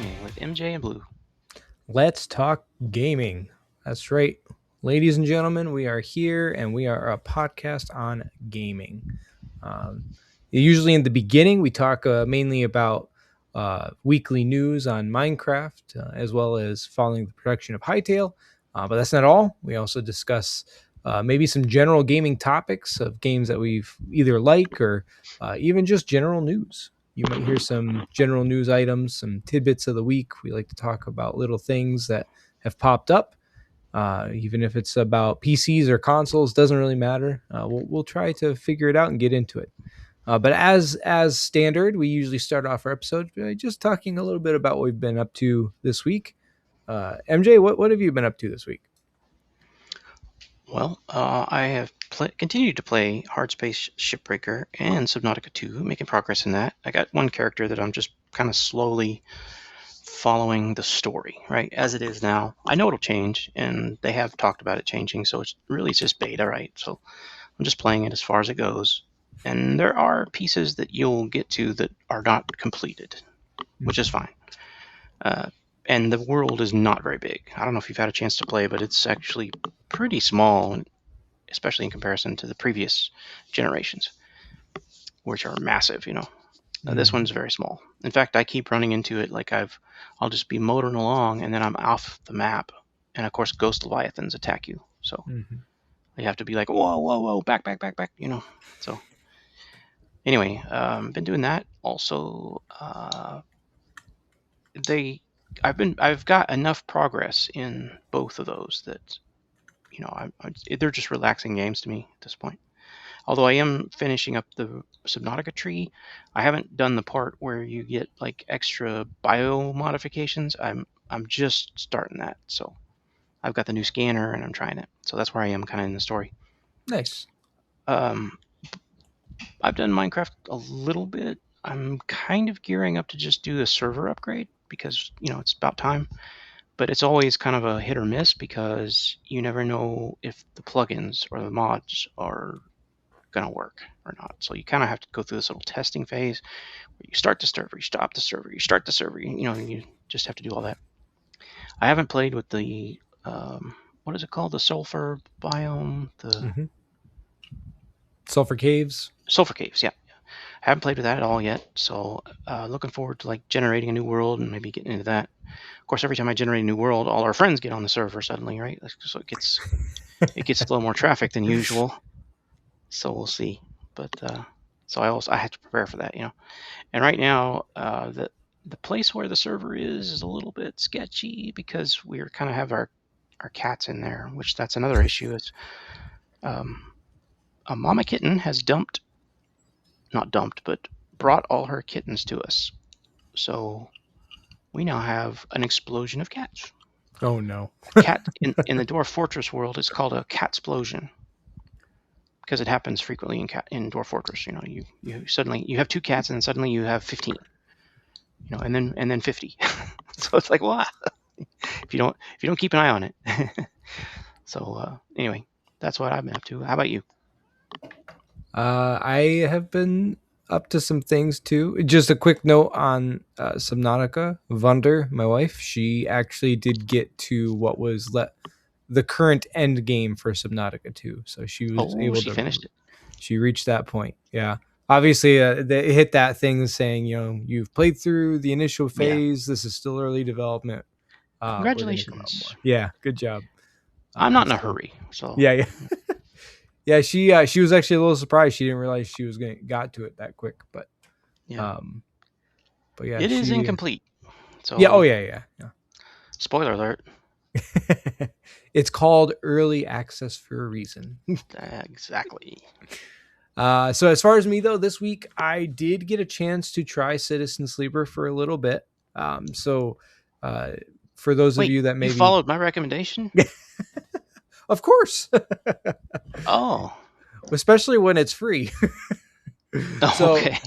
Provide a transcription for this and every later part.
Gaming with MJ and Blue. Let's talk gaming. That's right. Ladies and gentlemen, we are here and we are a podcast on gaming. Usually in the beginning, we talk mainly about weekly news on Minecraft, as well as following the production of Hytale. But that's not all. We also discuss maybe some general gaming topics of games that we've either like or even just general news. You might hear some general news items, some tidbits of the week. We like to talk about little things that have popped up. Even if it's about PCs or consoles, doesn't really matter. We'll try to figure it out and get into it. But as standard, we usually start off our episodes by just talking a little bit about what we've been up to this week. MJ, what have you been up to this week? Well, I have continued to play Hardspace Shipbreaker and Subnautica 2, making progress in that. I got one character that I'm just kind of slowly following the story, right, as it is now. I know it'll change, and they have talked about it changing, so it's just beta, right? So I'm just playing it as far as it goes. And there are pieces that you'll get to that are not completed, which is fine. And the world is not very big. I don't know if you've had a chance to play, but it's actually pretty small, especially in comparison to the previous generations, which are massive, This one's very small. In fact, I keep running into it like I'll just be motoring along, and then I'm off the map. And, of course, ghost leviathans attack you. So you have to be like, whoa, back, So anyway, been doing that. Also, I've got enough progress in both of those that, they're just relaxing games to me at this point. Although I am finishing up the Subnautica tree, I haven't done the part where you get like extra bio modifications. I'm just starting that, so I've got the new scanner and I'm trying it. So that's where I am kind of in the story. Nice. I've done Minecraft a little bit. I'm kind of gearing up to just do a server upgrade because, it's about time. But it's always kind of a hit or miss because you never know if the plugins or the mods are going to work or not. So you kind of have to go through this little testing phase where you start the server, you stop the server, you start the server, you just have to do all that. I haven't played with the, what is it called? The sulfur biome? Sulfur Caves? Sulfur Caves, yeah. I haven't played with that at all yet, so looking forward to like generating a new world and maybe getting into that. Of course, every time I generate a new world, all our friends get on the server suddenly, right? So it gets a little more traffic than usual. So we'll see. But so I had to prepare for that, And right now, the place where the server is a little bit sketchy because we kind of have our cats in there, which that's another issue. Is a mama kitten has brought all her kittens to us. So we now have an explosion of cats. Oh no! Cat in the Dwarf Fortress world is called a cat explosion. Because it happens frequently in Dwarf Fortress, you suddenly you have 2 cats and then suddenly you have 15, and then 50. So it's like, wow, if you don't keep an eye on it. So anyway, that's what I've been up to. How about you? I have been up to some things too. Just a quick note on Subnautica. Vunder, my wife, she actually did get to what was the current end game for Subnautica 2. So she was able to finish it. She reached that point. Yeah. Obviously, they hit that thing saying, you've played through the initial phase. Yeah. This is still early development. Congratulations. Yeah, good job. I'm not in a hurry. So yeah. Yeah, she was actually a little surprised. She didn't realize she was got to it that quick. But yeah, it is incomplete. So yeah. Oh yeah. Spoiler alert. It's called early access for a reason. Exactly. So as far as me though, this week I did get a chance to try Citizen Sleeper for a little bit. So for those of you that maybe you followed my recommendation, of course. Oh, especially when it's free. Okay.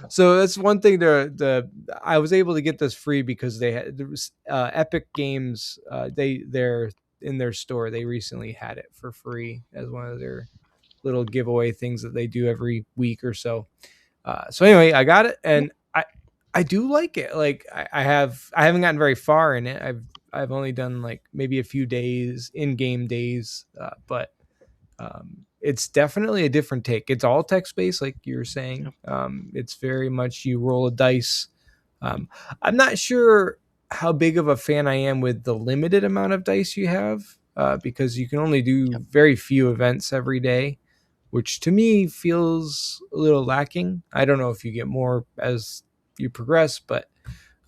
So that's one thing. I was able to get this free because they had Epic Games. They're in their store. They recently had it for free as one of their little giveaway things that they do every week or so. So anyway, I got it, and I do like it. Like I haven't gotten very far in it. I've only done like maybe a few days in game days, but it's definitely a different take. It's all text based, like you were saying. Yep. It's very much you roll a dice. Um, I'm not sure how big of a fan I am with the limited amount of dice you have, because you can only do Yep. very few events every day, which to me feels a little lacking. I don't know if you get more as you progress, but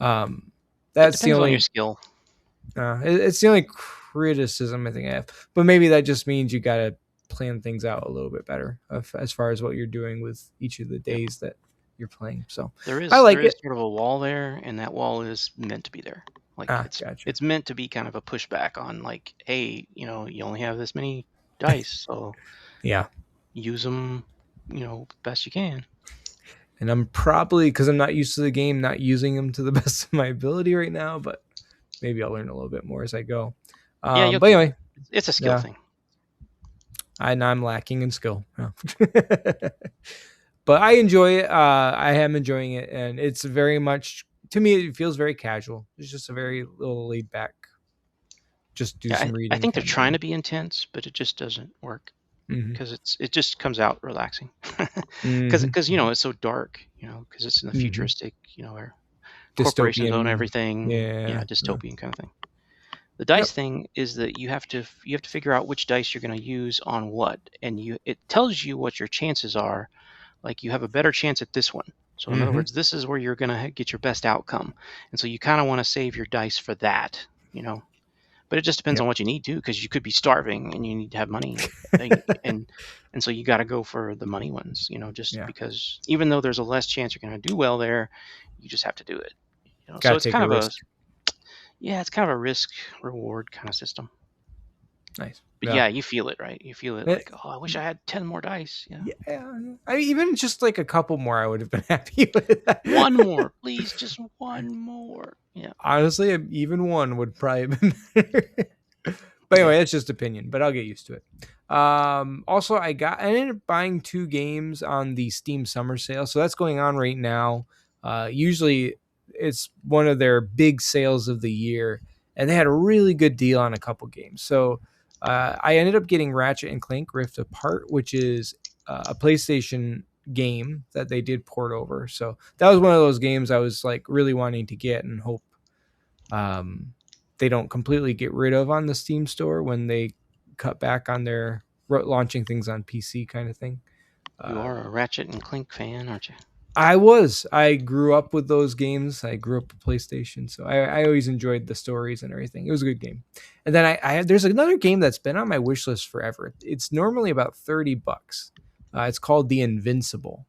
um, It that's the depends on your only skill. it's the only criticism I think I have. But maybe that just means you got to plan things out a little bit better as far as what you're doing with each of the Yep. days that you're playing. So There I is like it. sort of a wall there, and that wall is meant to be there. Like Ah, gotcha. it's meant to be kind of a pushback on like, hey, you only have this many dice, so Yeah. use them, best you can. And I'm probably, because I'm not used to the game, not using them to the best of my ability right now, but maybe I'll learn a little bit more as I go. Yeah, you'll But get it. anyway, It's a skill yeah, thing. I'm lacking in skill. Yeah. But I enjoy it. I am enjoying it, and it's very much to me. It feels very casual. It's just a very little laid back, just do Yeah, some I reading think they're kind of trying game. to be intense, but it just doesn't work Hmm. because it just comes out relaxing. Hmm. Because it's so dark, because it's in the Hmm. futuristic, where corporations own Dystopian. everything. Yeah, Yeah. dystopian kind of thing. The dice Yep. thing is that you have to figure out which dice you're going to use on what, and it tells you what your chances are. Like you have a better chance at this one. So in other Hmm. words, this is where you're going to get your best outcome, and so you kind of want to save your dice for that. But it just depends Yep. on what you need to, because you could be starving and you need to have money, and so you got to go for the money ones. Just Yeah. because even though there's a less chance you're going to do well there, you just have to do it. So Got to it's take kind a of a risk. yeah, it's kind of a risk reward kind of system. Nice. But Yeah. yeah, you feel it, right? You feel it Eh, like, oh, I wish I had 10 more dice. Yeah. yeah. I mean, even just like a couple more, I would have been happy with One that. more, please, just one more. Yeah. Honestly, even one would probably have been better. But Yeah. anyway, that's just opinion, but I'll get used to it. Also, I ended up buying 2 games on the Steam Summer Sale, so that's going on right now. Usually, it's one of their big sales of the year, and they had a really good deal on a couple games. So I ended up getting Ratchet and Clank Rift Apart, which is a PlayStation game that they did port over. So that was one of those games I was like really wanting to get and hope um, they don't completely get rid of on the Steam store when they cut back on their launching things on PC kind of thing. You Uh, are a Ratchet and Clink fan, aren't you? I grew up with those games. I grew up with PlayStation, so I always enjoyed the stories and everything. It was a good game. And then there's another game that's been on my wish list forever. It's normally about $30. It's called The Invincible.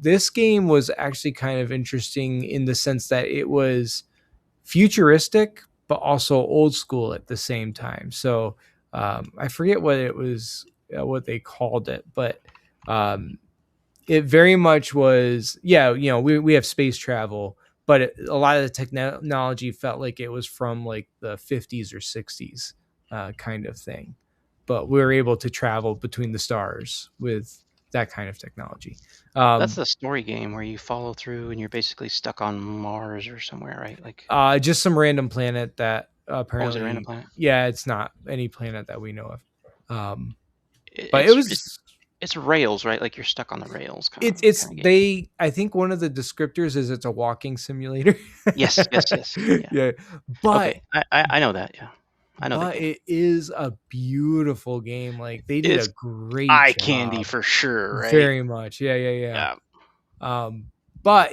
This game was actually kind of interesting in the sense that it was futuristic but also old school at the same time. So I forget what it was, what they called it, but um, it very much was, yeah, we have space travel, but a lot of the technology felt like it was from like the 50s or 60s kind of thing, but we were able to travel between the stars with that kind of technology. That's um, the story game where you follow through and you're basically stuck on Mars or somewhere, right? Like, just some random planet that oh, is it a random apparently, planet? yeah, it's not any planet that we know of. It, But it it's it's was it's rails, right? Like you're stuck on the rails kind of it's kind of game. they I think one of the descriptors is it's a walking simulator. Yes, yes, yes. Yeah. Yeah, but Okay, I know that. Yeah, I know the but game. it is a beautiful game. Like they did a It's great eye candy job. for sure, right? Very much. Yeah, yeah, yeah. Yeah. But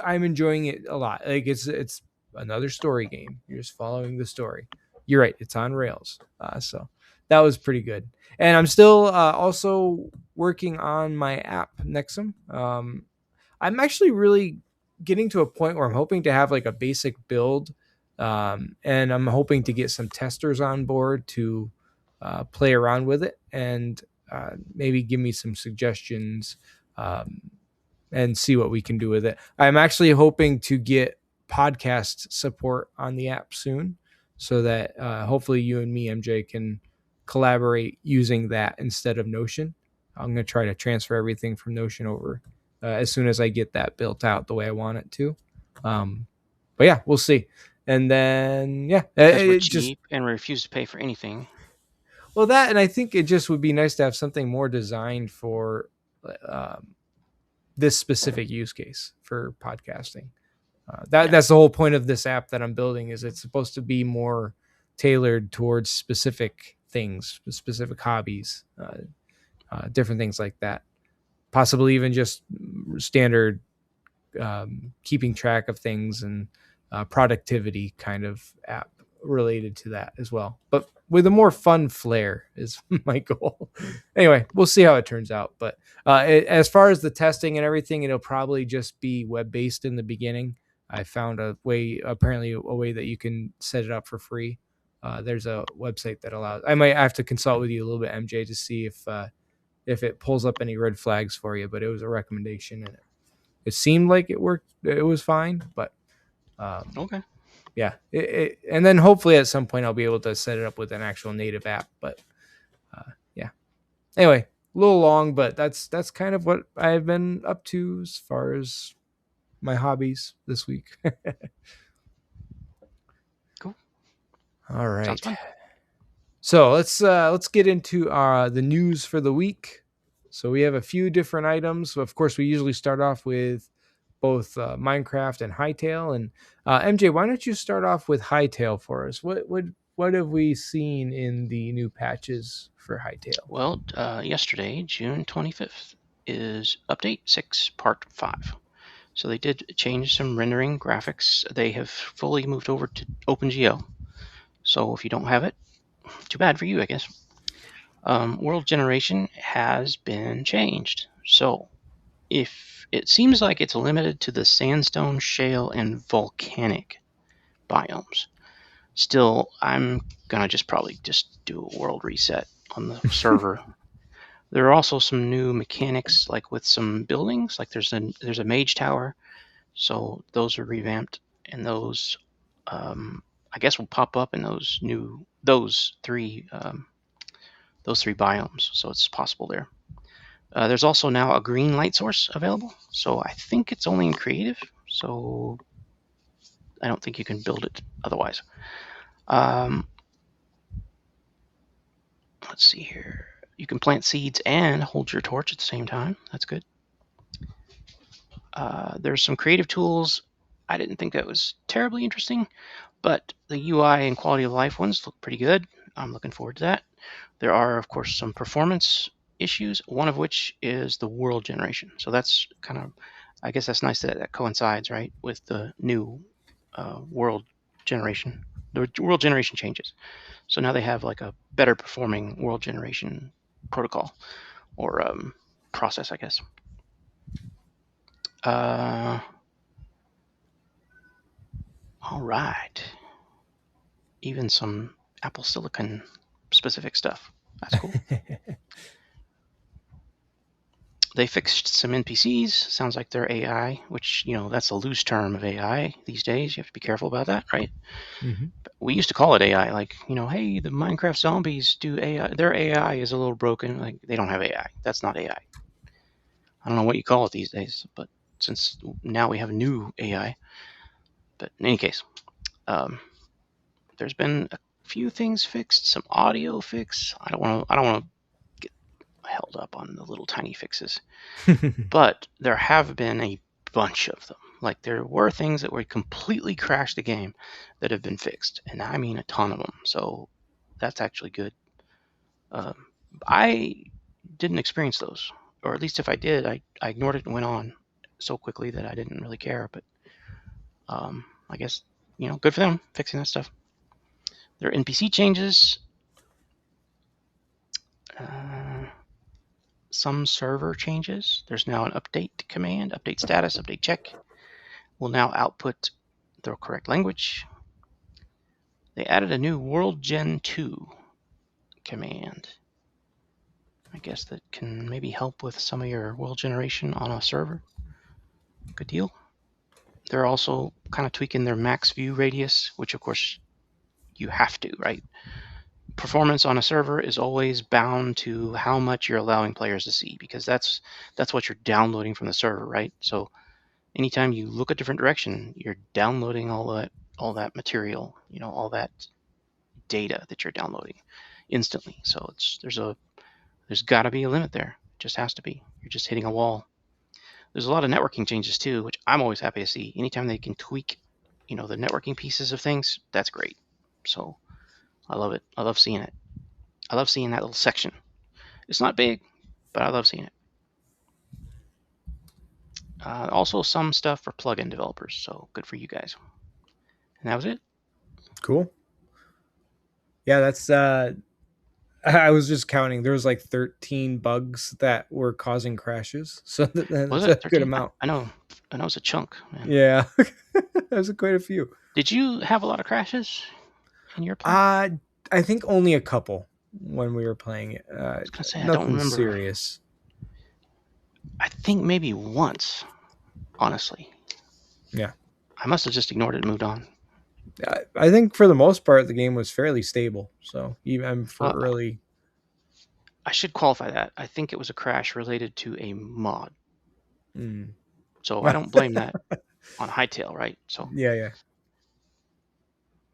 I'm enjoying it a lot. Like it's another story game. You're just following the story. You're right. It's on rails. So that was pretty good. And I'm still also working on my app Nexum. I'm actually really getting to a point where I'm hoping to have like a basic build, and I'm hoping to get some testers on board to play around with it and maybe give me some suggestions, um, and see what we can do with it. I'm actually hoping to get podcast support on the app soon, so that hopefully you and me, MJ, can collaborate using that instead of Notion. I'm going to try to transfer everything from Notion over as soon as I get that built out the way I want it to. But yeah, we'll see. And then Because we're it just cheap and we refuse to pay for anything. well that, and I think it just would be nice to have something more designed for um, this specific use case for podcasting. That's the whole point of this app that I'm building. Is it's supposed to be more tailored towards specific things, specific hobbies, different things like that. Possibly even just standard keeping track of things and productivity kind of app related to that as well. But with a more fun flair is my goal. Anyway, we'll see how it turns out. But as far as the testing and everything, it'll probably just be web based in the beginning. I found apparently a way that you can set it up for free. There's a website that allows. I might have to consult with you a little bit, MJ, to see if it pulls up any red flags for you. But it was a recommendation, and it seemed like it worked. It was fine, but Okay. yeah. And then hopefully at some point I'll be able to set it up with an actual native app. But yeah. Anyway, a little long, but that's kind of what I've been up to as far as my hobbies this week. Cool. All Sounds right. fun. So let's get into the news for the week. So we have a few different items. So of course, we usually start off with both Minecraft and Hytale. And MJ, why don't you start off with Hytale for us? What have we seen in the new patches for Hytale? Well, yesterday, June 25th, is update 6, part 5. So they did change some rendering graphics. They have fully moved over to OpenGL. So if you don't have it, too bad for you, I guess. World generation has been changed. So if it seems like it's limited to the sandstone, shale, and volcanic biomes. Still, I'm gonna probably do a world reset on the server. There are also some new mechanics, like with some buildings. Like there's a mage tower, so those are revamped, and those I guess will pop up in those three biomes. So it's possible there. There's also now a green light source available. So I think it's only in creative. So I don't think you can build it otherwise. Let's see here. You can plant seeds and hold your torch at the same time. That's good. There's some creative tools. I didn't think that was terribly interesting, but the UI and quality of life ones look pretty good. I'm looking forward to that. There are, of course, some performance issues, one of which is the world generation. So that's kind of, I guess that's nice that coincides, right, with the new world generation. The world generation changes. So now they have like a better performing world generation protocol or process, I guess. All right. Even some Apple Silicon specific stuff. That's cool. They fixed some NPCs. Sounds like they're AI, which, that's a loose term of AI these days. You have to be careful about that, right? Mm-hmm. We used to call it AI, like, hey, the Minecraft zombies do AI. Their AI is a little broken. Like, they don't have AI. That's not AI. I don't know what you call it these days, but since now we have new AI. But in any case, there's been a few things fixed, some audio fix. I don't want to get held up on the little tiny fixes, but there have been a bunch of them. Like there were things that would completely crash the game that have been fixed, and I mean a ton of them. So that's actually good. I didn't experience those, or at least if I did, I ignored it and went on so quickly that I didn't really care. But I guess good for them fixing that stuff. There are NPC changes, some server changes. There's now an update command, update status, update check. Will now output the correct language. They added a new World Gen 2 command. I guess that can maybe help with some of your world generation on a server. Good deal. They're also kind of tweaking their max view radius, which of course you have to, right? performance on a server is always bound to how much you're allowing players to see, because that's what you're downloading from the server, right? So anytime you look a different direction, you're downloading all that material, all that data that you're downloading instantly. So there's got to be a limit there. It just has to be. You're just hitting a wall. There's a lot of networking changes too, which I'm always happy to see. Anytime they can tweak, the networking pieces of things, that's great. So I love it. I love seeing it. I love seeing that little section. It's not big, but I love seeing it. Also, some stuff for plugin developers, so good for you guys. And that was it. Cool. Yeah, that's I was just counting. There was like 13 bugs that were causing crashes. So Was that's it a good 13? amount. I know. I know it's a chunk, man. Yeah. There's quite a few. Did you have a lot of crashes in your play? I think only a couple when we were playing it. I was gonna say I don't Nothing remember. serious. I think maybe once, honestly. Yeah. I must have just ignored it and moved on. I think for the most part the game was fairly stable. So even for Uh, early. I should qualify that. I think it was a crash related to a mod. Mm. So I don't blame that on Hytale, right? So Yeah.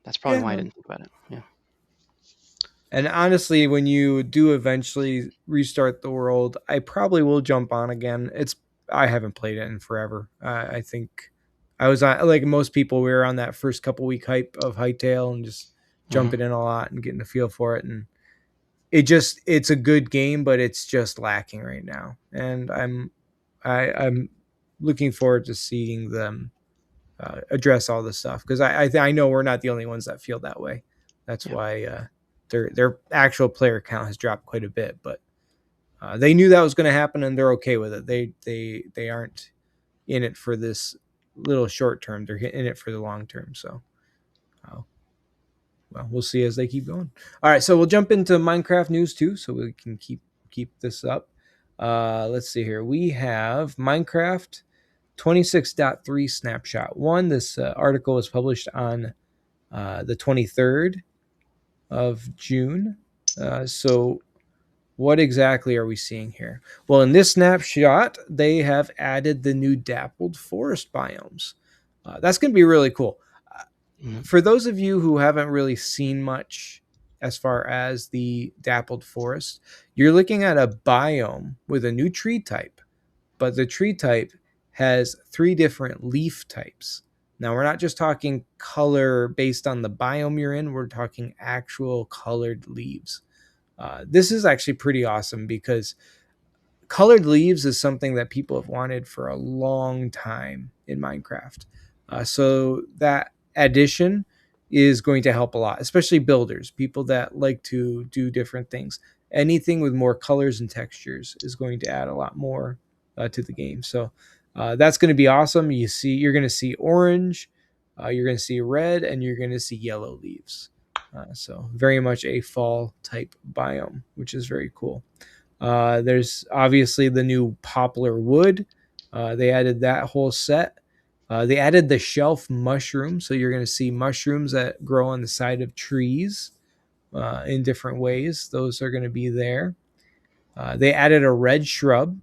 that's probably Yeah. why I No. didn't think about it. Yeah. And honestly, when you do eventually restart the world, I probably will jump on again. I haven't played it in forever. I think I was on, like most people, we were on that first couple week hype of Hytale and just Mm-hmm. jumping in a lot and getting a feel for it. And it's a good game, but it's just lacking right now. And I'm looking forward to seeing them address all this stuff, because I know we're not the only ones that feel that way. That's Yeah. why their actual player count has dropped quite a bit, but they knew that was going to happen and they're okay with it. They aren't in it for this little short term. They're in it for the long term. So, well, we'll see as they keep going. All right, so we'll jump into Minecraft news too, so we can keep this up. Let's see here. We have Minecraft 26.3 snapshot one. This article was published on the 23rd of June. So, what exactly are we seeing here? Well, in this snapshot, they have added the new Dappled Forest biomes. That's going to be really cool. Mm-hmm. For those of you who haven't really seen much as far as the Dappled Forest, you're looking at a biome with a new tree type, but the tree type has 3 different leaf types. Now, we're not just talking color based on the biome you're in, we're talking actual colored leaves. This is actually pretty awesome because colored leaves is something that people have wanted for a long time in Minecraft. So that addition is going to help a lot, especially builders, people that like to do different things. Anything with more colors and textures is going to add a lot more to the game. So that's going to be awesome. You're going to see orange, you're going to see red, and you're going to see yellow leaves. So very much a fall type biome, which is very cool. There's obviously the new poplar wood. They added that whole set. They added the shelf mushroom, so you're going to see mushrooms that grow on the side of trees in different ways. Those are going to be there. They added a red shrub,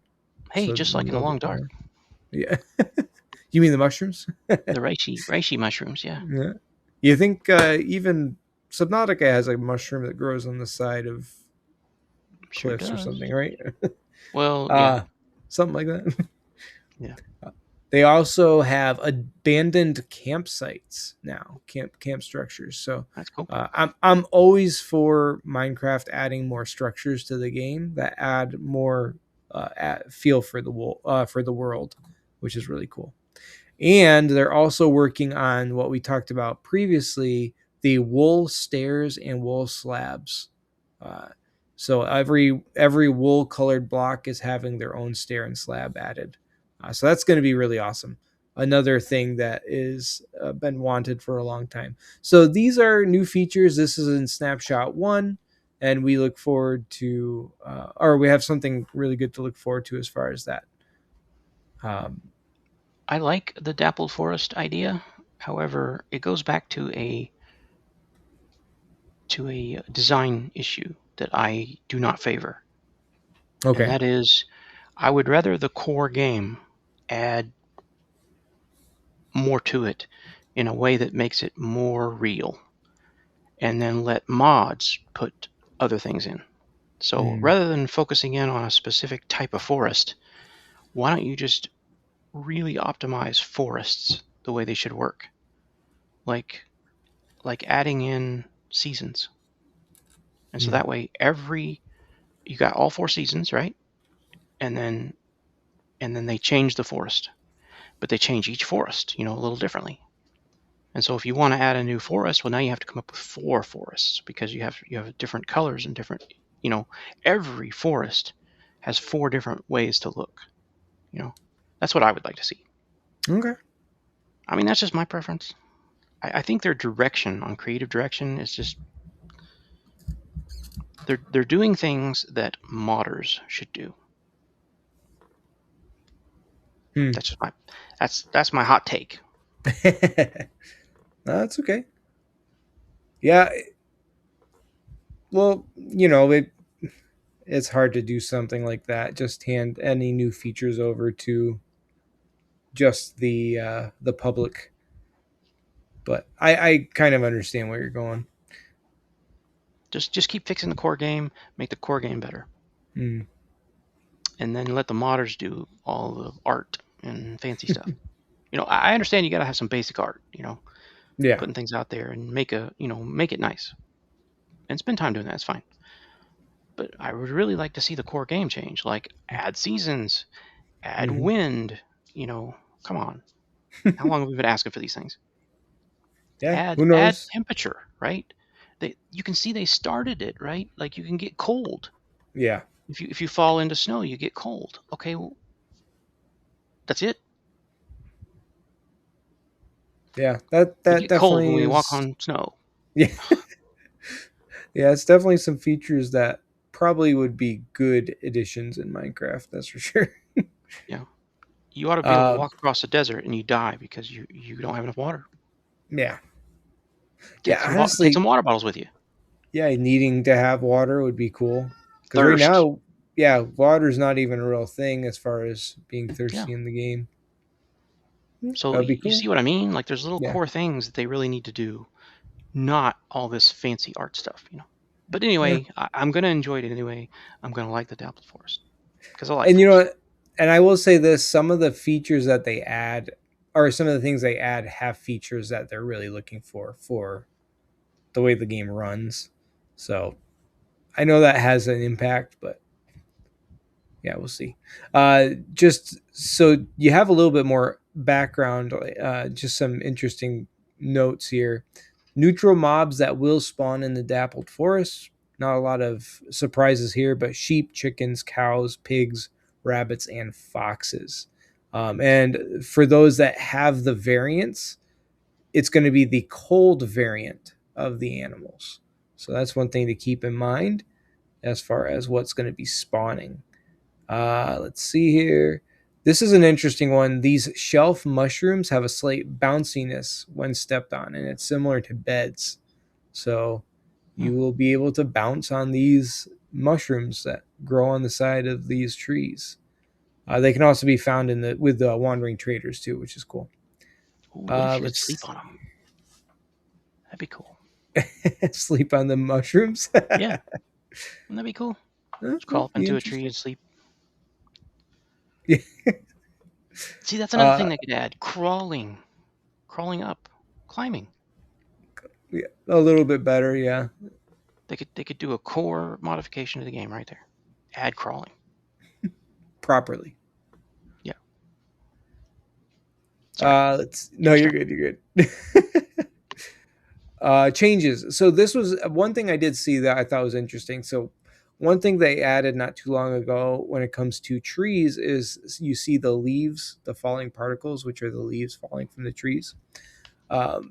Hey, so a just like in the little bit Long Dark, more. Yeah, you mean the mushrooms? the reishi mushrooms. Yeah, Yeah. You think even Subnautica has a mushroom that grows on the side of sure cliffs or does. something, right? Well, yeah, uh, Something like that. yeah, They also have abandoned campsites now, camp structures. So that's cool. I'm always for Minecraft adding more structures to the game that add more feel for the world, which is really cool. And they're also working on what we talked about previously, the wool stairs and wool slabs. Uh, so every wool colored block is having their own stair and slab added. So that's going to be really awesome. Another thing that is been wanted for a long time. So these are new features. This is in snapshot one, and we look forward to, or we have something really good to look forward to as far as that. I like the Dappled Forest idea. However, it goes back to a to a design issue that I do not favor. And Okay. that is, I would rather the core game add more to it in a way that makes it more real, and then let mods put other things in. So Mm, rather than focusing in on a specific type of forest, why don't you just really optimize forests the way they should work? Like like adding in seasons. And so mm, that way you got all 4 seasons, right? And then they change the forest. But they change each forest, a little differently. And so if you want to add a new forest, well, now you have to come up with 4 forests because you have different colors and different, every forest has 4 different ways to look. That's what I would like to see. okay. I mean, that's just my preference. I think their direction on creative direction is just they're doing things that modders should do. Hmm. That's just that's my hot take. No, that's okay. Yeah. Well, it's hard to do something like that. Just hand any new features over to just the public. But I kind of understand where you're going. Just keep fixing the core game, make the core game better, Hmm. and then let the modders do all the art and fancy stuff. I understand you got to have some basic art, Yeah. putting things out there and make it nice and spend time doing that. It's fine. But I would really like to see the core game change, like add seasons, add Hmm. wind. Come on. How long have we been asking for these things? Yeah. Add Who add knows? temperature, right? You can see they started it, right? Like you can get cold. Yeah. If you fall into snow, you get cold. Okay, well, that's it. Yeah. That We that get cold when definitely we walk is. on snow. Yeah. Yeah. It's definitely some features that probably would be good additions in Minecraft. That's for sure. Yeah. You ought to be able to Uh, walk across the desert and you die because you don't have enough water. yeah. Get Yeah. some take Honestly, some water bottles with you. yeah, needing to have water would be cool. Because right Thirst. now, yeah, water's not even a real thing as far as being Yeah. thirsty in the game. That So would be you cool. see what I mean? Like there's little Yeah. core things that they really need to do, not all this fancy art stuff. But Yeah. anyway, I'm gonna enjoy it anyway. I'm gonna like the Dappled Forest because I like And forests. and I will say this, some of the features that they add, or some of the things they add, have features that they're really looking for the way the game runs. So I know that has an impact, but yeah, we'll see. Just so you have a little bit more background, just some interesting notes here. Neutral mobs that will spawn in the Dappled Forest. Not a lot of surprises here, but sheep, chickens, cows, pigs, rabbits, and foxes. And for those that have the variants, it's going to be the cold variant of the animals. So that's one thing to keep in mind as far as what's going to be spawning. Let's see here. This is an interesting one. These shelf mushrooms have a slight bounciness when stepped on, and it's similar to beds. So Hmm. you will be able to bounce on these mushrooms that grow on the side of these trees. They can also be found with the wandering traders too, which is cool. Ooh, what if you could sleep Let's on them? That'd be cool. sleep on the mushrooms. Yeah, wouldn't that be cool? Just crawl That'd up be into a tree interesting. and sleep. Yeah. See, that's another Uh, thing they could add: crawling up, climbing. yeah, a little bit better. Yeah, They could do a core modification to the game right there. Add crawling. properly. Yeah. Sorry. No, Keep you're talking. good. You're good. Changes. So this was one thing I did see that I thought was interesting. So one thing they added not too long ago when it comes to trees is you see the leaves, the falling particles, which are the leaves falling from the trees.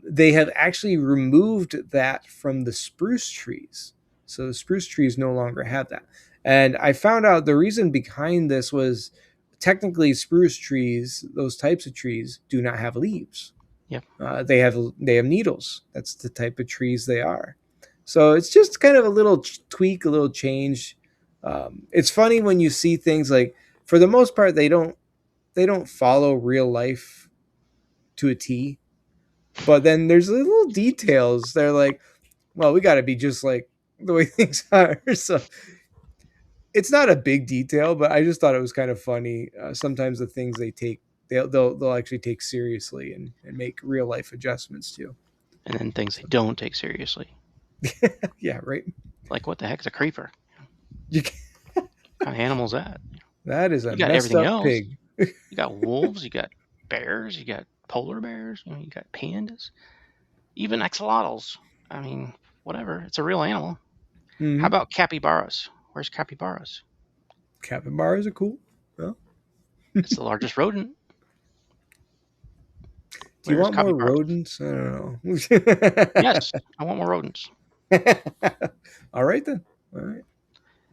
They have actually removed that from the spruce trees. So the spruce trees no longer have that. And I found out the reason behind this was technically spruce trees, those types of trees, do not have leaves. Yep. They have needles. That's the type of trees they are. So it's just kind of a little tweak, a little change. It's funny when you see things like, for the most part, they don't follow real life to a T. But then there's little details. They're like, well, we got to be just like the way things are. So it's not a big detail, but I just thought it was kind of funny. Sometimes the things they take, they'll actually take seriously and make real life adjustments to. And then things they don't take seriously. Yeah, right. Like, what the heck is a creeper? You What kind of animal is that? That is a You got messed everything up else. pig. You got wolves, you got bears, you got polar bears, you got pandas, even axolotls. I mean, whatever. It's a real animal. How Mm-hmm. about capybaras? Where's capybaras? Capybaras are cool. Well, It's the largest rodent. do you Where's want more capybaras? rodents? I don't Yes, I want more rodents. know. All right then. All right.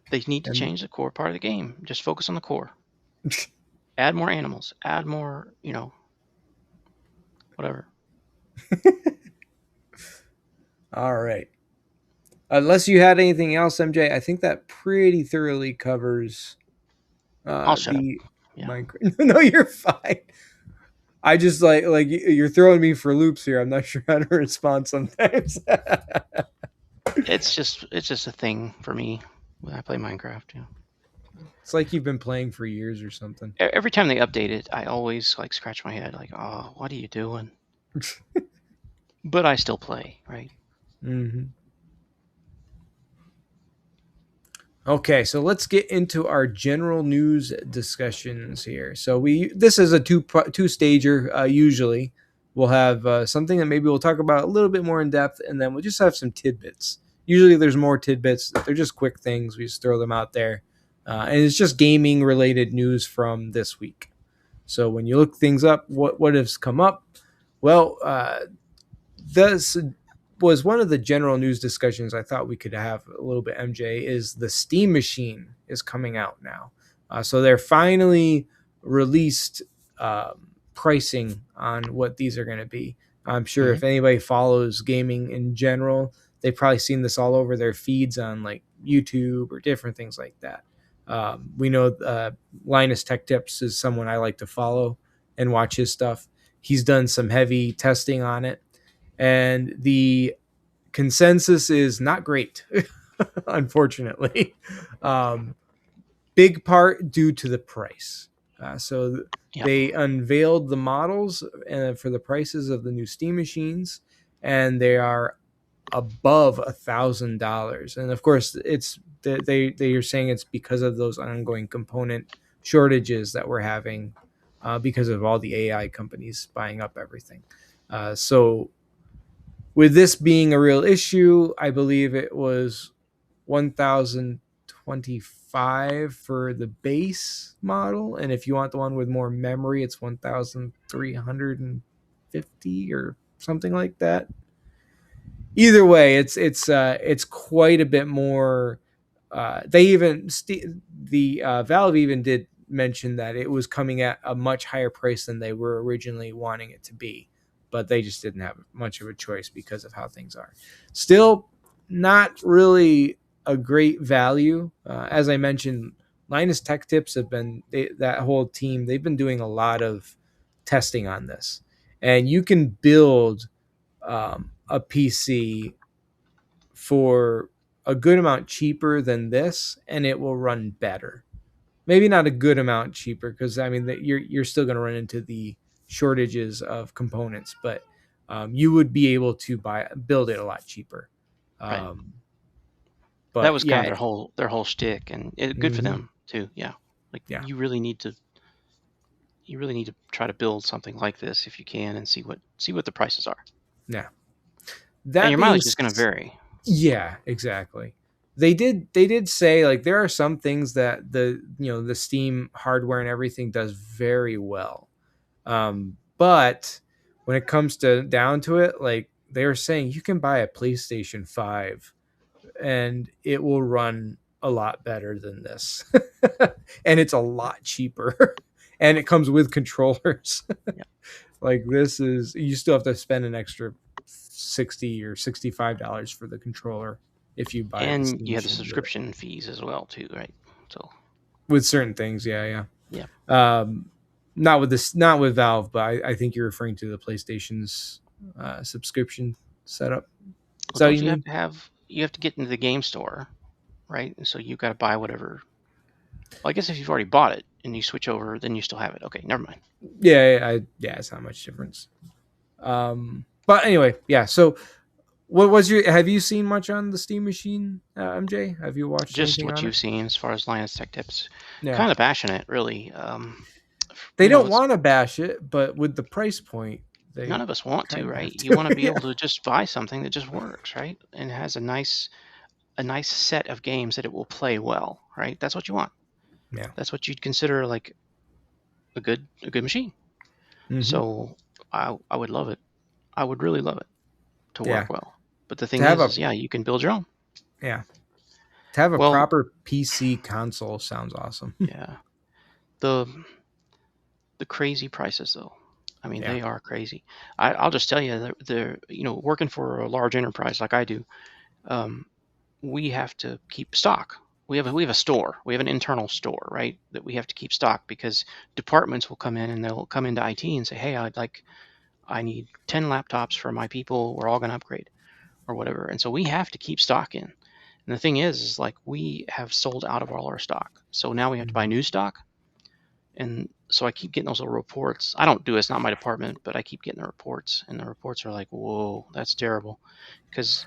They need to And change the core part of the game. Just focus on the core. Add more animals. Add more, whatever. all right. Unless you had anything else, MJ, I think that pretty thoroughly covers I'll shut up. the Yeah. Minecraft. No, you're fine. I just like you're throwing me for loops here. I'm not sure how to respond sometimes. It's just a thing for me when I play Minecraft. Yeah. It's like you've been playing for years or something. Every time they update it, I always like scratch my head, like, "Oh, what are you doing?" But I still play, right? Mm-hmm. Okay, so let's get into our general news discussions here. So this is a two stager. Usually, we'll have something that maybe we'll talk about a little bit more in depth, and then we'll just have some tidbits. Usually, there's more tidbits. They're just quick things. We just throw them out there, and it's just gaming related news from this week. So when you look things up, what has come up? Well, this was one of the general news discussions I thought we could have a little bit. MJ, is the Steam Machine is coming out now, so they're finally released pricing on what these are going to be. I'm sure Mm-hmm. if anybody follows gaming in general, they've probably seen this all over their feeds on like YouTube or different things like that. We know Linus Tech Tips is someone I like to follow and watch his stuff. He's done some heavy testing on it, and the consensus is not great, unfortunately. Um, Big part due to the price. So Yep. they unveiled the models for the prices of the new Steam machines, and they are above $1,000. And of course, it's they are saying it's because of those ongoing component shortages that we're having because of all the AI companies buying up everything. So with this being a real issue, I believe it was 1,025 for the base model, and if you want the one with more memory, it's 1,350 or something like that. Either way, it's quite a bit more. They even the Valve even did mention that it was coming at a much higher price than they were originally wanting it to be, but they just didn't have much of a choice because of how things are. Still, not really a great value. As I mentioned, Linus Tech Tips have been that whole team. They've been doing a lot of testing on this, and you can build a PC for a good amount cheaper than this, and it will run better. Maybe not a good amount cheaper, because I mean you're still going to run into the shortages of components, but you would be able to build it a lot cheaper. Right. Um, That but was kind of yeah, their whole shtick, and good for mm-hmm, them too. Yeah. Like, yeah, you really need to try to build something like this if you can, and see what the prices are. yeah. And That your being mileage is going to vary. Yeah, exactly. They did say like there are some things that the Steam hardware and everything does very well. But when it comes to down to it, like they were saying you can buy a PlayStation 5 and it will run a lot better than this. And it's a lot cheaper. And it comes with controllers. Yeah. Like this is, you still have to spend an extra $60 or $65 for the controller if you buy the And Steam you have the Machine with it. subscription fees as well too, right? So With certain things, yeah. yeah. Not with Valve, but I think you're referring to the PlayStation's subscription setup. Is Well, that what don't you you mean? have to get into the game store, right? And so you've got to buy whatever. Well, I guess if you've already bought it and you switch over, then you still have it. Okay, never mind. Yeah, it's not much difference. But anyway, yeah. So, what was your? Have you seen much on the Steam Machine, MJ? Have you watched Just anything what on it? you've seen as far as Linus Tech Tips. Yeah, Kind of bashing it, really. they don't It's want to bash it, but with the price point, none they of us want to, kind of have right? You want to to. be able Yeah, to just buy something that just works, right? And has a nice set of games that it will play well, right? That's what you want. yeah. That's what you'd consider like a good machine. Mm-hmm. So I would love it. I would really love it to Yeah. work well. But the To thing have a is yeah, you can build your own. yeah to have a Well, proper PC console sounds awesome. yeah. The crazy prices though. I mean, Yeah. they are crazy. I'll just tell you, they're working for a large enterprise like I do. Um, we have to keep stock. We have a store. We have an internal store, right? That we have to keep stock because departments will come in and they'll come into IT and say, "Hey, I need 10 laptops for my people. We're all going to upgrade or whatever." And so we have to keep stock in. And the thing is like we have sold out of all our stock. So now we have to buy Mhm. new stock. And so I keep getting those little reports. I don't do it. It's not my department, but I keep getting the reports, and the reports are like, "Whoa, that's terrible," because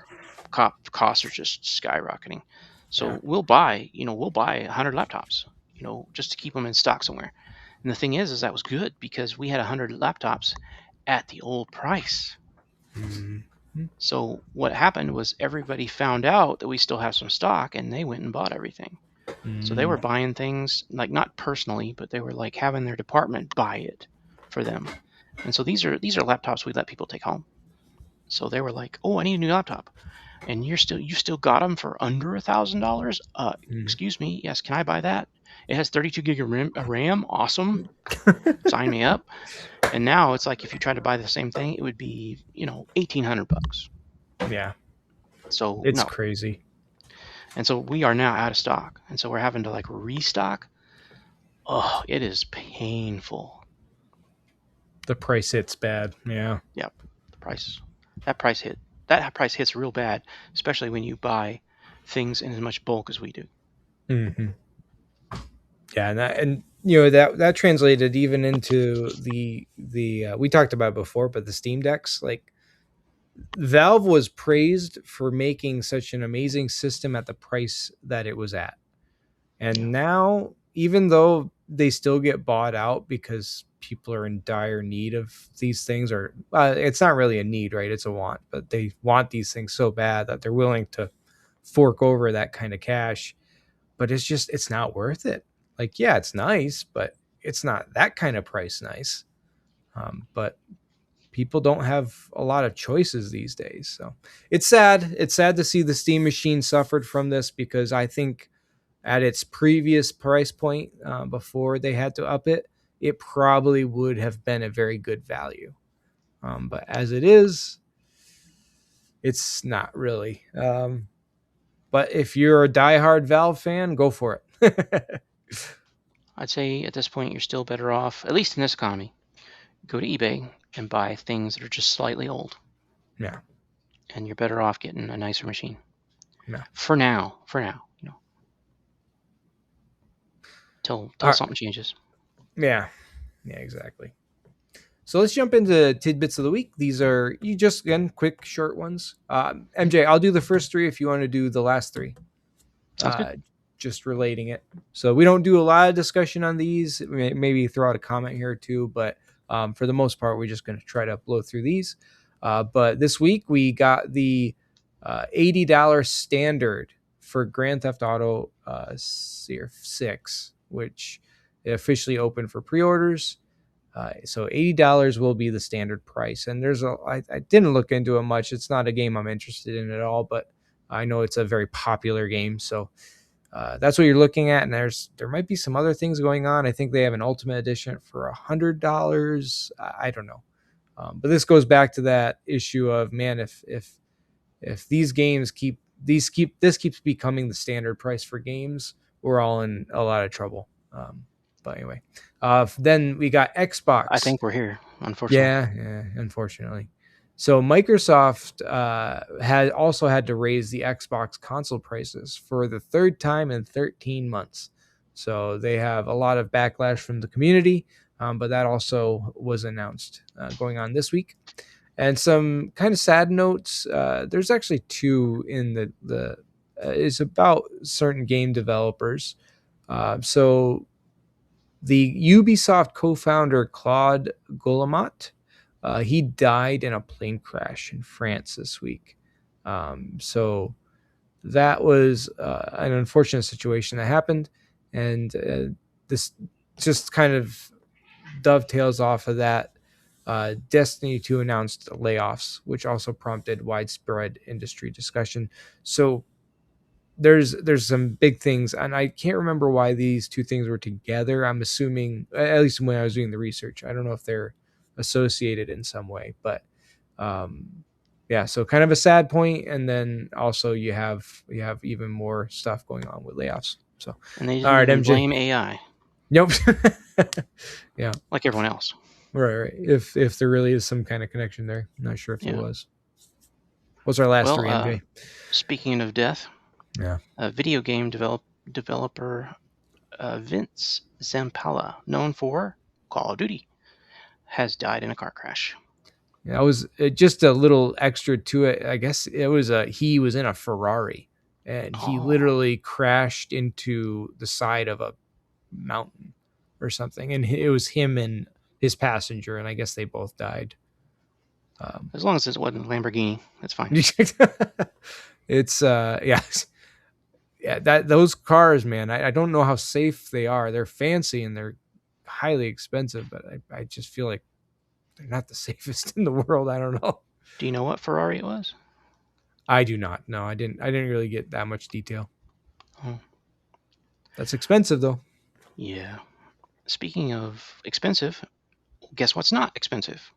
costs are just skyrocketing. Yeah. So we'll buy 100 laptops, just to keep them in stock somewhere. And the thing is that was good because we had 100 laptops at the old price. Mhm. So what happened was everybody found out that we still have some stock, and they went and bought everything. So they were Mhm. buying things like not personally, but they were like having their department buy it for them. And so these are laptops we let people take home. So they were like, "Oh, I need a new laptop," and you still got them for under $1,000. Mhm. Excuse me, yes, can I buy that? It has 32 gig of RAM. Awesome, sign me up. And now it's like if you try to buy the same thing, it would be $1,800. Yeah. So It's no, crazy. and so we are now out of stock, and so we're having to like restock. Oh, it is painful. The price hits bad. Yeah. Yep, the price. That price hit. That price hits real bad, especially when you buy things in as much bulk as we do. Hmm. Yeah, and that translated even into the we talked about it before, but the Steam Decks, like Valve was praised for making such an amazing system at the price that it was at. Yeah. And now, even though they still get bought out because people are in dire need of these things, or it's not really a need, right? It's a want, but they want these things so bad that they're willing to fork over that kind of cash. But it's not worth it. Like, yeah, it's nice, but it's not that kind of price nice. But people don't have a lot of choices these days. So it's sad. It's sad to see the Steam Machine suffered from this because I think at its previous price point before they had to up it, it probably would have been a very good value. But as it is, it's not really. But if you're a diehard Valve fan, go for it. I'd say at this point you're still better off, at least in this economy, go to eBay and buy things that are just slightly old, Yeah. and you're better off getting a nicer machine. Yeah. For now, till All right. something changes. Yeah. Yeah, exactly. So let's jump into tidbits of the week. These are you just again quick, short ones. MJ, I'll do the first three if you want to do the last three. Sounds good. Uh, just relating it. So we don't do a lot of discussion on these. Maybe throw out a comment here or two, but for the most part, we're just going to try to blow through these. But this week we got the $80 standard for Grand Theft Auto 6, which officially opened for pre-orders. So $80 will be the standard price, and I didn't look into it much. It's not a game I'm interested in at all, but I know it's a very popular game, so that's what you're looking at. And there might be some other things going on. I think they have an Ultimate Edition for $100. I don't know. But this goes back to that issue of, man, if these games this keeps becoming the standard price for games, we're all in a lot of trouble. But anyway, then we got I Xbox. think we're here, unfortunately. Yeah, unfortunately. So Microsoft had also had to raise the Xbox console prices for the third time in 13 months. So they have a lot of backlash from the community, but that also was announced going on this week. And some kind of sad notes. There's actually two in the it's about certain game developers. So the Ubisoft co-founder Claude Guillemot, he died in a plane crash in France this week. So that was an unfortunate situation that happened, and this just kind of dovetails off of that. Destiny 2 announced layoffs, which also prompted widespread industry discussion. So there's some big things, and I can't remember why these two things were together. I'm assuming, at least when I was doing the research, I don't know if they're associated in some way, but yeah. So kind of a sad point, and then also you have even more stuff going on with layoffs. So And they all didn't right, even MJ. blame AI Nope. Yeah. like everyone else. Right. If there really is some kind of connection there, I'm not sure if there Yeah. was. What's our last Well, three, MJ? speaking of death, Yeah. video game developer Vince Zampella, known for Call of Duty, has died in a car crash. Yeah, I was just a little extra to it. I guess it was he was in a Ferrari, and he Oh, literally crashed into the side of a mountain or something, and it was him and his passenger, and I guess they both died. as long as it wasn't a Lamborghini, that's fine. It's yeah, that those cars, man. I don't know how safe they are. They're fancy and they're highly expensive, but I just feel like they're not the safest in the world. I don't know. Do you know what Ferrari it was? I do not. No, I didn't. I didn't really get that much detail. Oh, That's expensive though. yeah. Speaking of expensive, guess what's not expensive?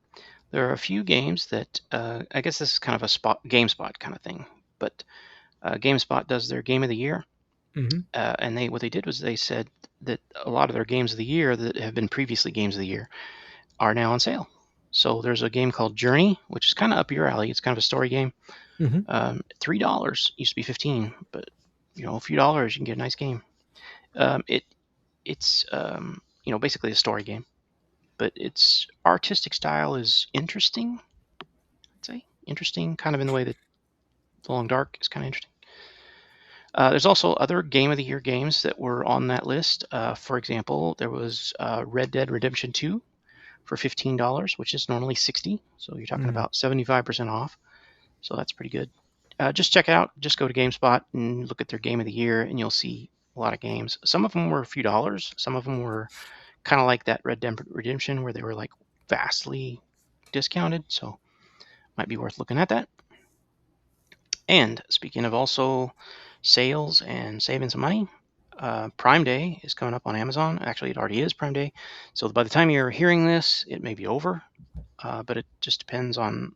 There are a few games that I guess this is kind of a GameSpot kind of thing, but GameSpot does their Game of the Year, Mm-hmm. and what they did was they said that a lot of their games of the year that have been previously games of the year are now on sale. So there's a game called Journey, which is kind of up your alley. It's kind of a story game. Mm-hmm. $3 used to be 15, but a few dollars you can get a nice game. It's basically a story game, but its artistic style is interesting. I'd say interesting, kind of in the way that The Long Dark is kind of interesting. There's also other Game of the Year games that were on that list. For example, there was Red Dead Redemption 2 for $15, which is normally $60. So you're talking about 75% off. So that's pretty good. Just check it out. Just go to GameSpot and look at their Game of the Year, and you'll see a lot of games. Some of them were a few dollars. Some of them were kind of like that Red Dead Redemption, where they were like vastly discounted. So might be worth looking at that. And speaking of also sales and saving some money, Prime Day is coming up on Amazon. Actually, it already is Prime Day. So by the time you're hearing this, it may be over. But it just depends on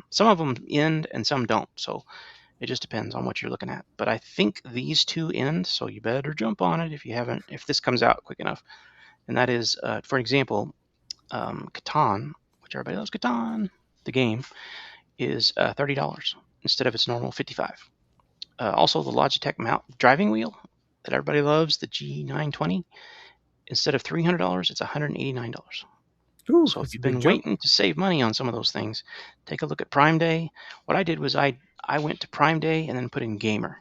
some of them end and some don't. So it just depends on what you're looking at. But I think these two end, so you better jump on it if this comes out quick enough. And that is, for example, Catan, which everybody loves Catan, the game, is $30 instead of its normal $55. Also, the Logitech driving wheel that everybody loves, the G920, instead of $300, it's $189. Ooh, So if that's a you've big been jump. waiting to save money on some of those things, take a look at Prime Day. What I did was I went to Prime Day and then put in gamer,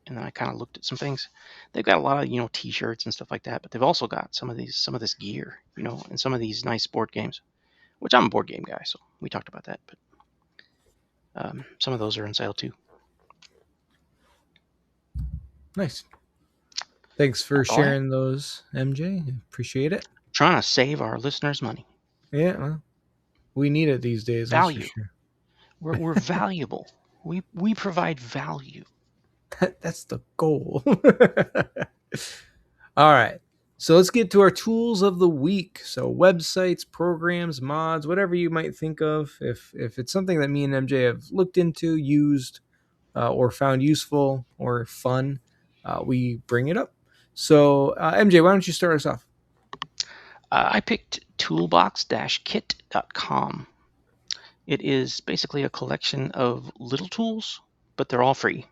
and then I kind of looked at some things. They've got a lot of T-shirts and stuff like that, but they've also got some of this gear, and some of these nice board games, which I'm a board game guy, so we talked about that. But some of those are on sale too. Nice. Thanks for That's all I have. sharing those, MJ. Appreciate it. Trying to save our listeners money. Yeah, well, we need it these days. That's for Value. sure. We're valuable. We provide value. That's the goal. All right. So let's get to our tools of the week. So websites, programs, mods, whatever you might think of. If it's something that me and MJ have looked into, used, or found useful or fun, we bring it up. So MJ, why don't you start us off? I picked toolbox-kit.com. It is basically a collection of little tools, but they're all free.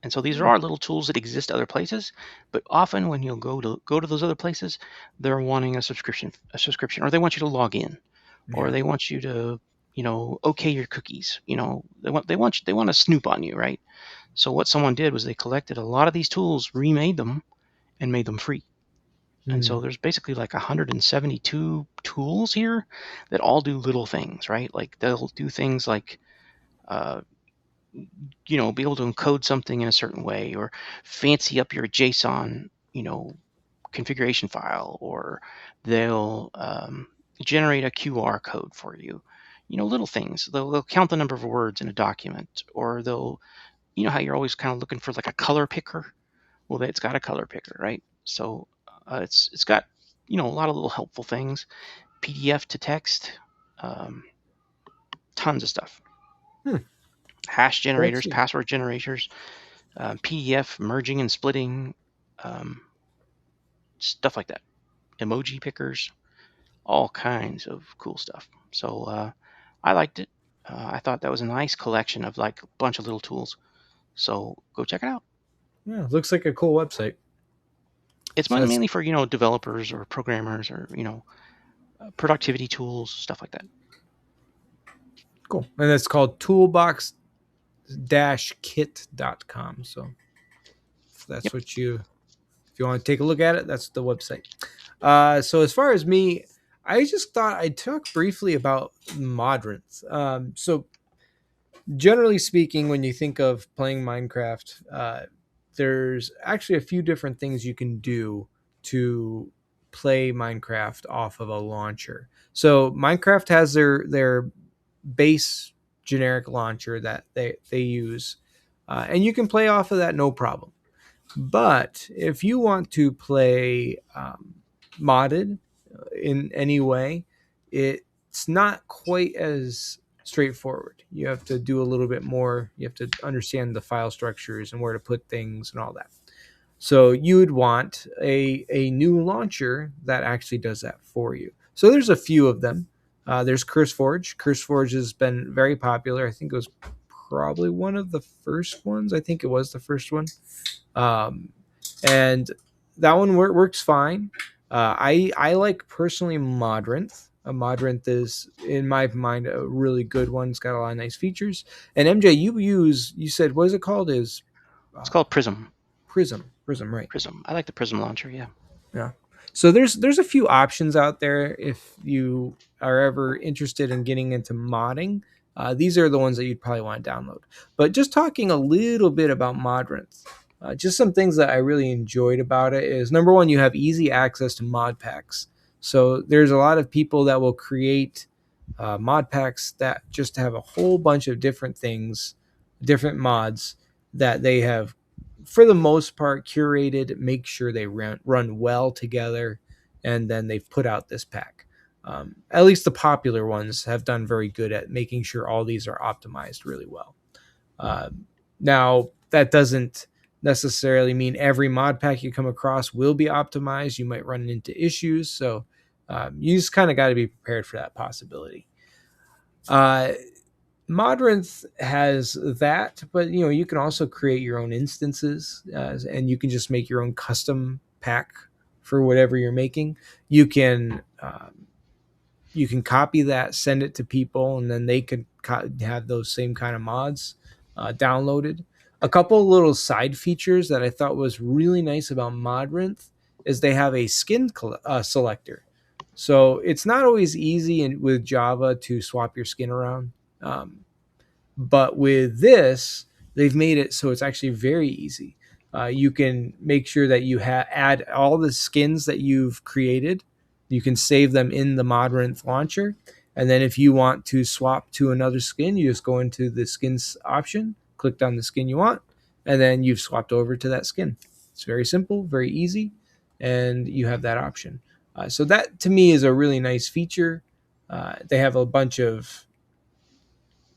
And so these are little tools that exist other places, but often when you'll go to those other places, they're wanting a subscription, or they want you to log in, or Yeah. they want you to, okay your cookies. They want to snoop on you, right? So what someone did was they collected a lot of these tools, remade them, and made them free. And so Mm. there's basically like 172 tools here that all do little things, right? Like they'll do things like, uh, be able to encode something in a certain way, or fancy up your JSON, configuration file, or they'll generate a QR code for you. Little things. They'll count the number of words in a document, or they'll, how you're always kind of looking for like a color picker. Well, it's got a color picker, right? So it's got a lot of little helpful things, PDF to text, um, tons of stuff, Hmm. hash Let's generators, see. password generators, PDF merging and splitting, um, stuff like that, emoji pickers, all kinds of cool stuff. So I liked it. I thought that was a nice collection of like a bunch of little tools. So go check it out. Yeah, looks like a cool website. It's So that's mainly for developers or programmers, or productivity tools, stuff like that. cool. And that's called toolbox-kit.com. So if that's Yep. what if you want to take a look at it, that's the website. So as far as me, I just thought I'd talk briefly about Modrinth. So generally speaking, when you think of playing Minecraft, there's actually a few different things you can do to play Minecraft off of a launcher. So Minecraft has their base generic launcher that they use, and you can play off of that no problem. But if you want to play modded in any way, it's not quite as straightforward. You have to do a little bit more. You have to understand the file structures and where to put things and all that. So you would want a new launcher that actually does that for you. So there's a few of them. There's CurseForge. CurseForge has been very popular. I think it was probably one of the first ones. I think it was the first one. Um, and that one works fine. I like personally Modrinth. Modrinth is, in my mind, a really good one. It's got a lot of nice features. And MJ, you said, what is it called? Is It's uh, called Prism. Prism, right? Prism. I like the Prism launcher. Yeah. Yeah. So there's a few options out there if you are ever interested in getting into modding. These are the ones that you'd probably want to download. But just talking a little bit about Modrinth, just some things that I really enjoyed about it is number one, you have easy access to mod packs. So there's a lot of people that will create mod packs that just have a whole bunch of different things, different mods that they have for the most part curated, make sure they run well together, and then they've put out this pack. At least the popular ones have done very good at making sure all these are optimized really well. Now that doesn't necessarily mean every mod pack you come across will be optimized. You might run into issues, so you just kind of got to be prepared for that possibility. Uh, Modrinth has that, but you can also create your own instances, and you can just make your own custom pack for whatever you're making. You can copy that, send it to people, and then they could have those same kind of mods downloaded. A couple little side features that I thought was really nice about Modrinth is they have a skin selector. So it's not always easy with Java to swap your skin around. But with this, they've made it so it's actually very easy. You can make sure that you add all the skins that you've created. You can save them in the Modrinth launcher. And then if you want to swap to another skin, you just go into the skins option, click on the skin you want, and then you've swapped over to that skin. It's very simple, very easy, and you have that option. So that to me is a really nice feature. They have a bunch of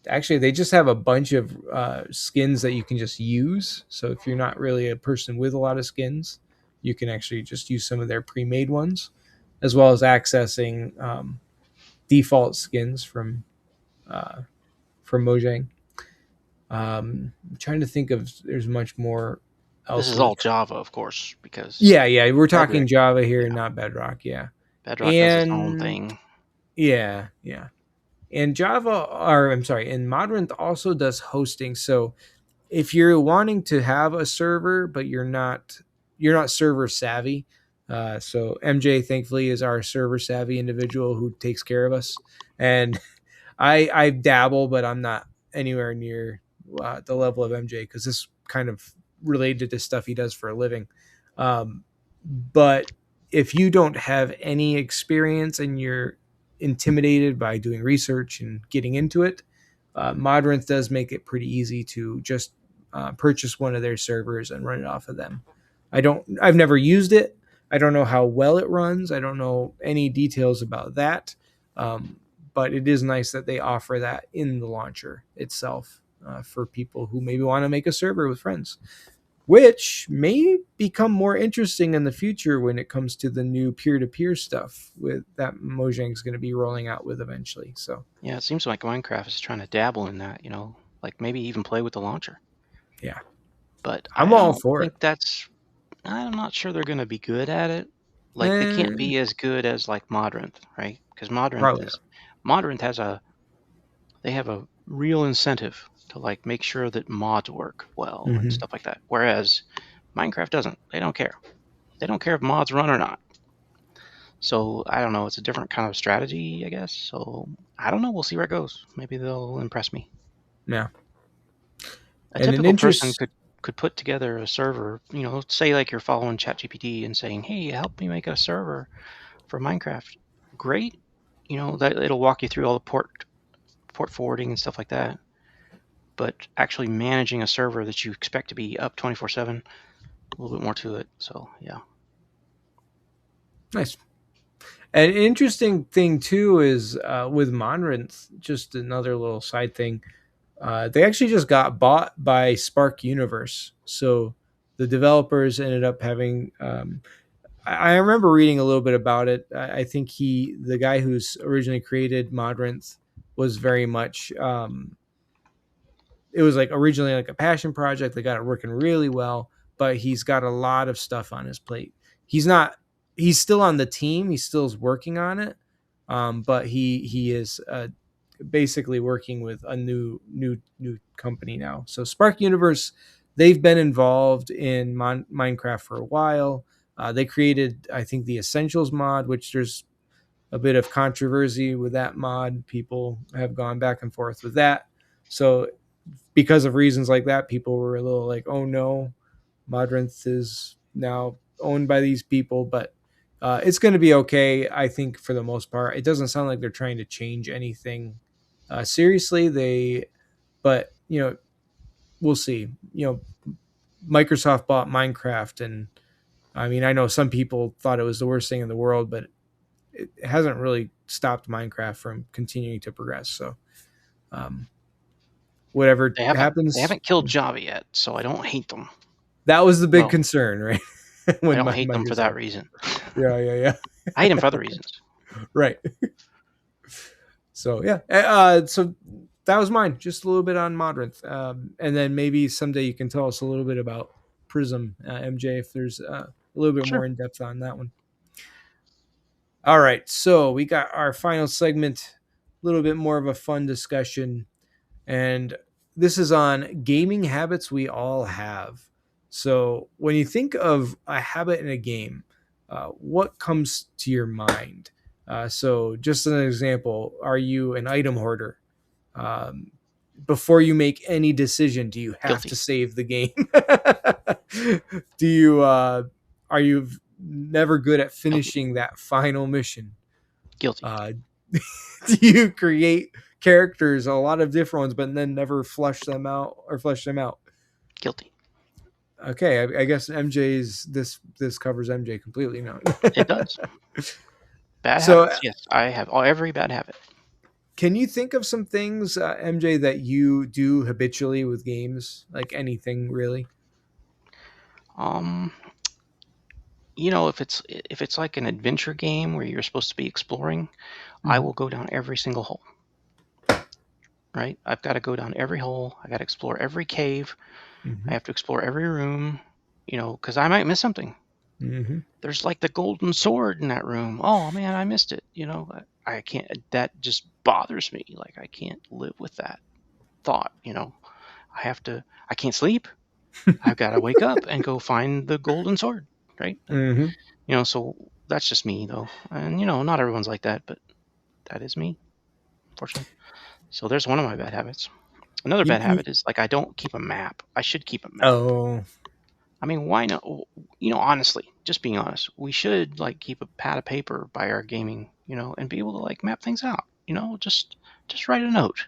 actually they just have a bunch of skins that you can just use. So if you're not really a person with a lot of skins, you can actually just use some of their pre-made ones, as well as accessing default skins from Mojang. I'm trying to think of there's much more This else is with all it. Java, of course, because Yeah, we're talking Bedrock, Java here, yeah, not Bedrock. Yeah, Bedrock does its own and thing. yeah, and Java, or I'm sorry, and Modern also does hosting. So if you're wanting to have a server but you're not server savvy, so MJ thankfully is our server savvy individual who takes care of us, and I dabble, but I'm not anywhere near the level of MJ because this kind of related to stuff he does for a living. But if you don't have any experience and you're intimidated by doing research and getting into it, Modrinth does make it pretty easy to just purchase one of their servers and run it off of them. I've never used it. I don't know how well it runs. I don't know any details about that. Um, but it is nice that they offer that in the launcher itself for people who maybe want to make a server with friends, which may become more interesting in the future when it comes to the new peer-to-peer stuff with that Mojang's going to be rolling out with eventually. So Yeah, it seems like Minecraft is trying to dabble in that, like maybe even play with the launcher. yeah, But I'm I all don't for it. think I'm not sure they're going to be good at it. Like they can't Eh, be as good as like Modrinth, right? Because probably Modrinth they have a real incentive to like make sure that mods work well not. and Hmm. stuff like that. Whereas Minecraft doesn't. They don't care. They don't care if mods run or not. So I don't know. It's a different kind of strategy, I guess. So I don't know. We'll see where it goes. Maybe they'll impress me. Yeah, A and an typical person interest. could put together a server. Say like you're following ChatGPT and saying, "Hey, help me make a server for Minecraft." Great. That it'll walk you through all the port forwarding and stuff like that. But actually managing a server that you expect to be up 24/7, a little bit more to it. So yeah. Nice. An interesting thing too is with Monrinth, just another little side thing. They actually just got bought by Spark Universe, so the developers ended up having. I remember reading a little bit about it. I think the guy who's originally created Modrinth, was very much. It was like originally like a passion project. They got it working really well, but he's got a lot of stuff on his plate. He's not. He's still on the team. He still is working on it, but he is basically working with a new company now. So Spark Universe, they've been involved in Minecraft for a while. They created, I think, the Essentials mod, which there's a bit of controversy with that mod. People have gone back and forth with that. So because of reasons like that, people were a little like, "Oh no, Modrinth is now owned by these people," but it's going to be okay, I think, for the most part. It doesn't sound like they're trying to change anything seriously. But we'll see. Microsoft bought Minecraft, and I mean, I know some people thought it was the worst thing in the world, but it hasn't really stopped Minecraft from continuing to progress. So, um, whatever They haven't they happens, haven't killed Java yet, so I don't hate them. that was the big Well, concern, right? I when don't hate them for that Microsoft, reason. yeah, I hate them for other reasons. right. So yeah, so that was mine. Just a little bit on Modrinth, and then maybe someday you can tell us a little bit about Prism, MJ, if there's a little bit more Sure. in depth on that one. All right, so we got our final segment, a little bit more of a fun discussion, and this is on gaming habits we all have. So when you think of a habit in a game, what comes to your mind? So just an example, are you an item hoarder? Um, Before you make any decision, do you have to Guilty. save the game? Do you are you never good at Guilty. finishing that final mission? Guilty. Uh, do you create characters, a lot of different ones, but then never flush them out or flesh them out? Guilty. Okay, I guess MJ's this covers MJ completely now. It does. Bad So, habits. Yes, I have every bad habit. can you think of some things, MJ, that you do habitually with games? Like anything, really? Um, if it's like an adventure game where you're supposed to be exploring, I Mm-hmm. will go down every single hole. Right? I've got to go down every hole. I got to explore every cave. I Mm-hmm. have to explore every room. Because I might miss something. Mm-hmm. There's like the golden sword in that room. Oh man, I missed it. I can't. That just bothers me. Like I can't live with that thought. I have to. I can't sleep. I've got to wake up and go find the golden sword. Right? Mm-hmm. So that's just me though, and not everyone's like that, but that is me, fortunately. So there's one of my bad habits. Another bad You, habit is like I don't keep a map. I should keep a map. oh. I mean, why not? Honestly, just being honest, we should like keep a pad of paper by our gaming, and be able to like map things out. Just write a note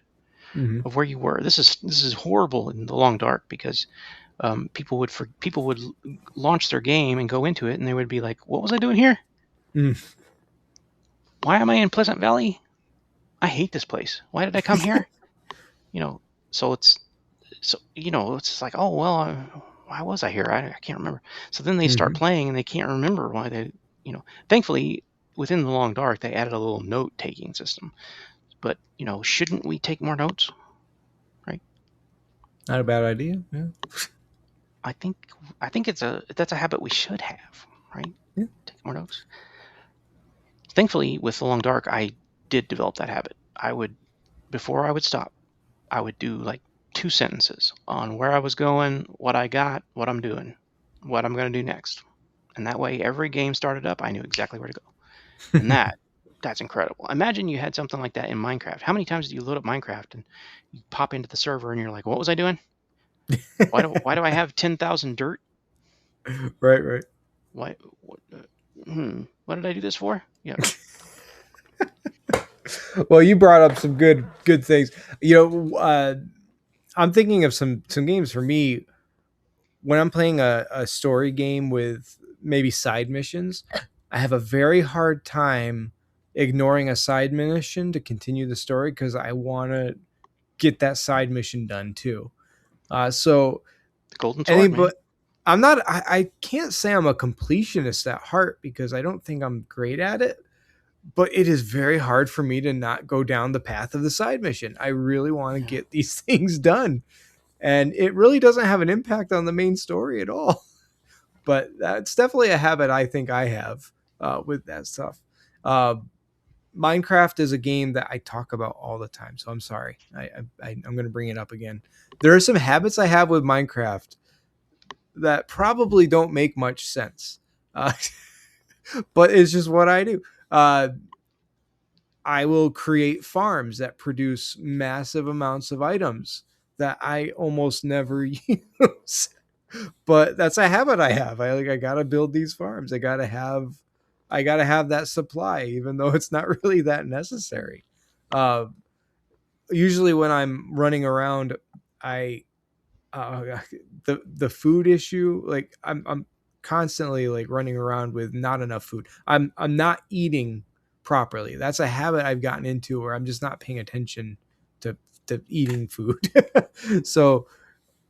Mm-hmm. of where you were. This is horrible in the long dark because people would launch their game and go into it and they would be like, "What was I doing here? Mm. Why am I in Pleasant Valley? I hate this place. Why did I come here?" You know, so it's like, oh well, why was I here? I can't remember. So then they start Mm-hmm. playing and they can't remember why they. Thankfully, within the long dark, they added a little note taking system. But shouldn't we take more notes? Right? Not a bad idea. Yeah. I think I think that's a habit we should have. Right? Yeah. Take more notes. Thankfully, with the long dark, I did develop that habit. Before I would stop, I would do like 2 sentences on where I was going, what I got, what I'm doing, what I'm going to do next. And that way, every game started up, I knew exactly where to go. And that's incredible. Imagine you had something like that in Minecraft. How many times do you load up Minecraft and you pop into the server and you're like, what was I doing? Why do I have 10,000 dirt? Right, right. Why? What, what did I do this for? Yeah. Well, you brought up some good things. I'm thinking of some games for me when I'm playing a story game with maybe side missions. I have a very hard time ignoring a side mission to continue the story because I want to get that side mission done too. So The golden any sword, man. but I'm not. I can't say I'm a completionist at heart because I don't think I'm great at it. But it is very hard for me to not go down the path of the side mission. I really want to Yeah. get these things done, and it really doesn't have an impact on the main story at all. But that's definitely a habit I think I have with that stuff. Uh, Minecraft is a game that I talk about all the time, so I'm sorry. I'm going to bring it up again. There are some habits I have with Minecraft that probably don't make much sense, uh, but it's just what I do. I will create farms that produce massive amounts of items that I almost never use. But that's a habit I have. I gotta build these farms. I gotta have that supply, even though it's not really that necessary. Uh, Usually when I'm running around, I the food issue, like I'm constantly like running around with not enough food. I'm not eating properly. That's a habit I've gotten into where I'm just not paying attention to eating food. So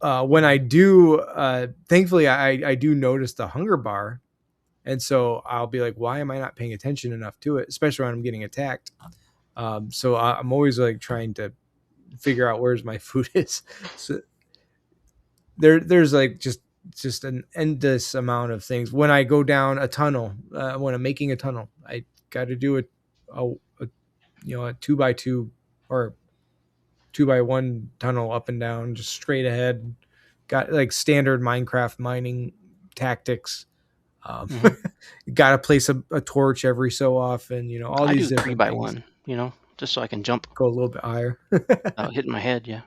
when I do, thankfully I do notice the hunger bar, and so I'll be like, why am I not paying attention enough to it, especially when I'm getting attacked? So I'm always like trying to figure out where's my food is. So there's like just an endless amount of things. When I go down a tunnel, when I'm making a tunnel, I got to do a a 2x2 or 2x1 tunnel up and down, just straight ahead. Got like standard Minecraft mining tactics. Um, Hmm. got to place a torch every so often. All I these do three different by things. one, just so I can jump Go a little bit higher. without hitting my head. Yeah.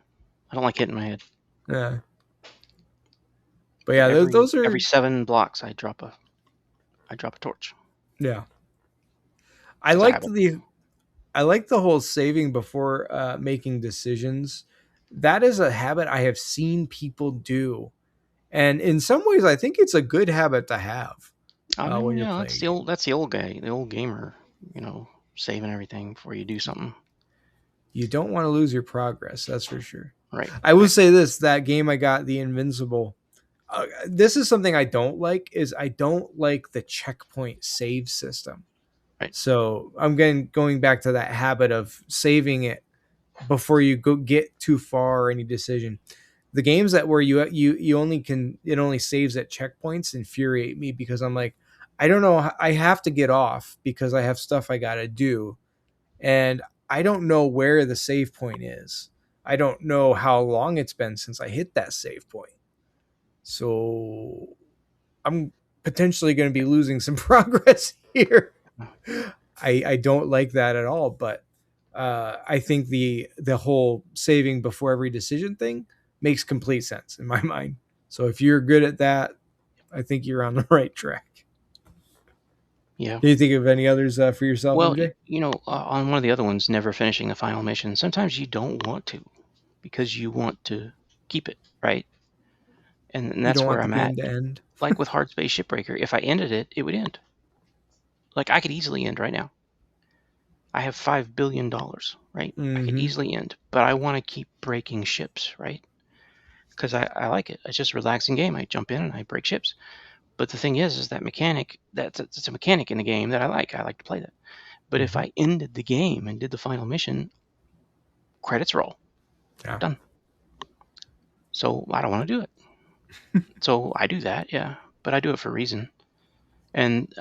I don't like hitting my head. Yeah. But yeah, But those, every those are every 7 blocks, I drop a torch. yeah. I It's a liked habit. I like the whole saving before making decisions. That is a habit I have seen people do, And in some ways, I think it's a good habit to have I mean, when you you're know, playing a game. that's the old guy, the old gamer, saving everything before you do something. You don't want to lose your progress, that's for sure. Right, I will right, say this: that game I got, the Invincible. This is something I don't like. Is I don't like the checkpoint save system. right. So I'm going back to that habit of saving it before you go get too far or any decision. The games that where you only can it only saves at checkpoints infuriate me because I'm like, I don't know, I have to get off because I have stuff I got to do, and I don't know where the save point is. I don't know how long it's been since I hit that save point. So I'm potentially going to be losing some progress here. I don't like that at all, but I think the whole saving before every decision thing makes complete sense in my mind. So if you're good at that, I think you're on the right track. Yeah. Can you think of any others for yourself, Well, MJ? on one of the other ones, never finishing the final mission, sometimes you don't want to because you want to keep it, right? And You that's don't where want the I'm at. game to end. Like with Hard Space Shipbreaker, if I ended it, it would end. Like I could easily end right now. I have $5 billion, right? I could Mm-hmm. easily end, but I want to keep breaking ships, right? Because I like it. It's just a relaxing game. I jump in and I break ships. But the thing is that mechanic, that's a mechanic in the game that I like. I like to play that. But if Mm-hmm. I ended the game and did the final mission, credits roll. Yeah. Done. So I don't want to do it. So I do that, yeah. But I do it for a reason. And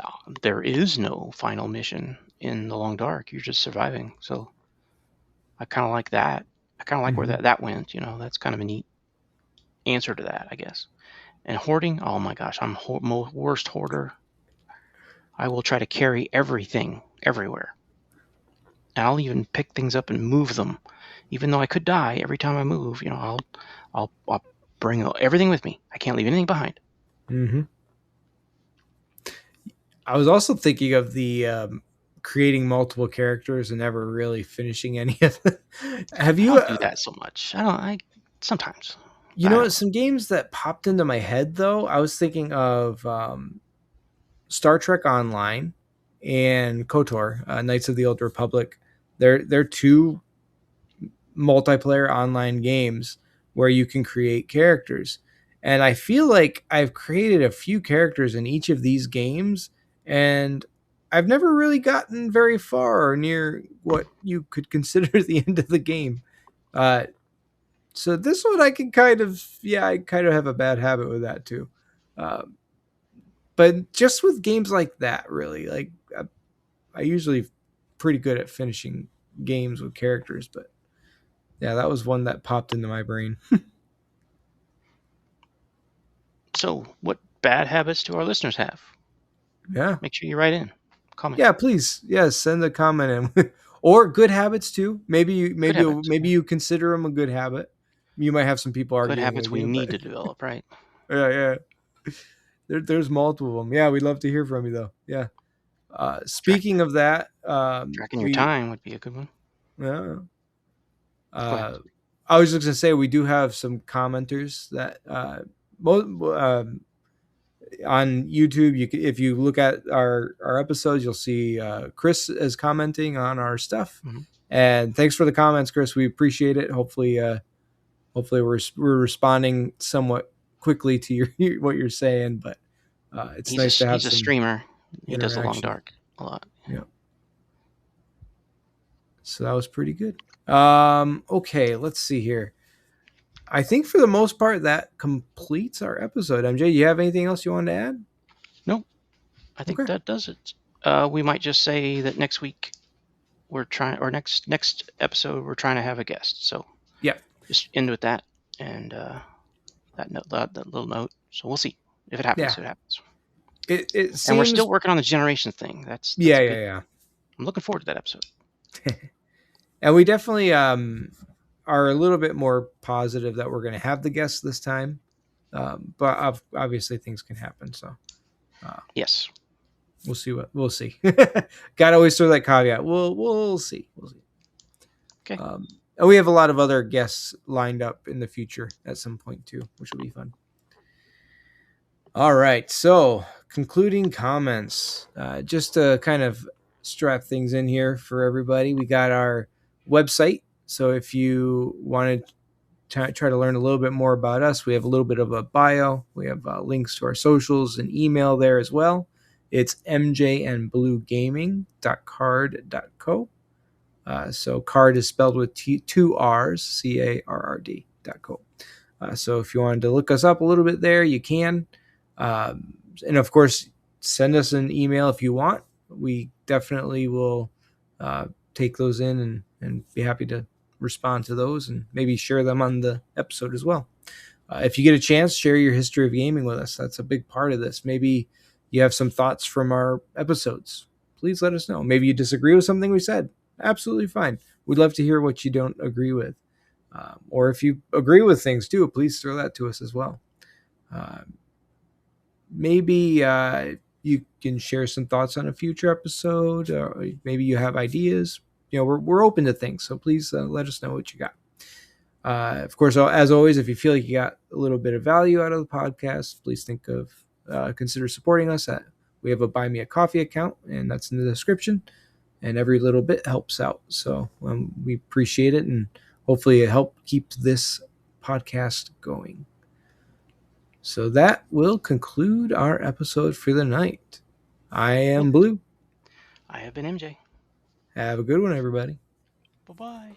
there is no final mission in the Long Dark. You're just surviving. So I kind of like that. I kind of like where Mm-hmm. that went. That's kind of a neat answer to that, I guess. And hoarding, oh my gosh, I'm worst hoarder. I will try to carry everything everywhere. And I'll even pick things up and move them, even though I could die every time I move. I'll bring everything with me. I can't leave anything behind. Mm-hmm. I was also thinking of the creating multiple characters and never really finishing any of them. Have I you don't do that so much. I don't. I sometimes. You I know don't what? know. Some games that popped into my head though, I was thinking of Star Trek Online and KOTOR, Knights of the Old Republic. They're two multiplayer online games where you can create characters, and I feel like I've created a few characters in each of these games, and I've never really gotten very far or near what you could consider the end of the game. Uh, so this one I can I kind of have a bad habit with that too. Um, but just with games like that, really, like I usually pretty good at finishing games with characters. But yeah, that was one that popped into my brain. So, what bad habits do our listeners have? Yeah, Make sure you write in, comment. yeah, please, yeah, send a comment in, or good habits too. Good habits. Maybe you consider them a good habit. You might have some people Good arguing habits with we you, need but to develop, right? yeah, yeah. There's multiple of them. Yeah, we'd love to hear from you though. Yeah. Track, Speaking of that, tracking your we time would be a good one. yeah, Go ahead. uh, I was just gonna say we do have some commenters that on YouTube. If you look at our episodes, you'll see Chris is commenting on our stuff. Mm-hmm. And thanks for the comments, Chris. We appreciate it. Hopefully we're responding somewhat quickly to your what you're saying, but it's nice to have He's a some streamer. He does the Long interaction. Dark a lot. Yeah. So that was pretty good. Okay, let's see here. I think for the most part that completes our episode. MJ, you have anything else you want to add? Nope, I think Okay. that does it. We might just say that next week we're trying, or next episode we're trying to have a guest. So Yeah. just end with that and that little note. So we'll see if it happens. Yeah. If it happens. It And we're seems still working on the generation thing. That's yeah, a yeah, big. yeah. I'm looking forward to that episode. And we definitely are a little bit more positive that we're going to have the guests this time. But obviously things can happen, so Yes. we'll see. Got to always throw that caveat. We'll see. We'll see. Okay. And we have a lot of other guests lined up in the future at some point too, which will be fun. All right. So, concluding comments. Just to kind of strap things in here for everybody, we got our website. So, if you want to try to learn a little bit more about us, we have a little bit of a bio. We have links to our socials and email there as well. It's mjandbluegaming.card.co. So, card is spelled with two R's, CARRD.co. So if you wanted to look us up a little bit there, you can. And of course, send us an email if you want. We definitely will take those in and be happy to respond to those and maybe share them on the episode as well. If you get a chance, share your history of gaming with us. That's a big part of this. Maybe you have some thoughts from our episodes. Please let us know. Maybe you disagree with something we said. Absolutely fine. We'd love to hear what you don't agree with. Or if you agree with things too, please throw that to us as well. Maybe you can share some thoughts on a future episode, or maybe you have ideas. We're open to things, so please let us know what you got. Of course, as always, if you feel like you got a little bit of value out of the podcast, please consider supporting us. We have a Buy Me a Coffee account, and that's in the description. And every little bit helps out, so we appreciate it, and hopefully it helped keep this podcast going. So that will conclude our episode for the night. I am Blue. I have been MJ. Have a good one, everybody. Bye-bye.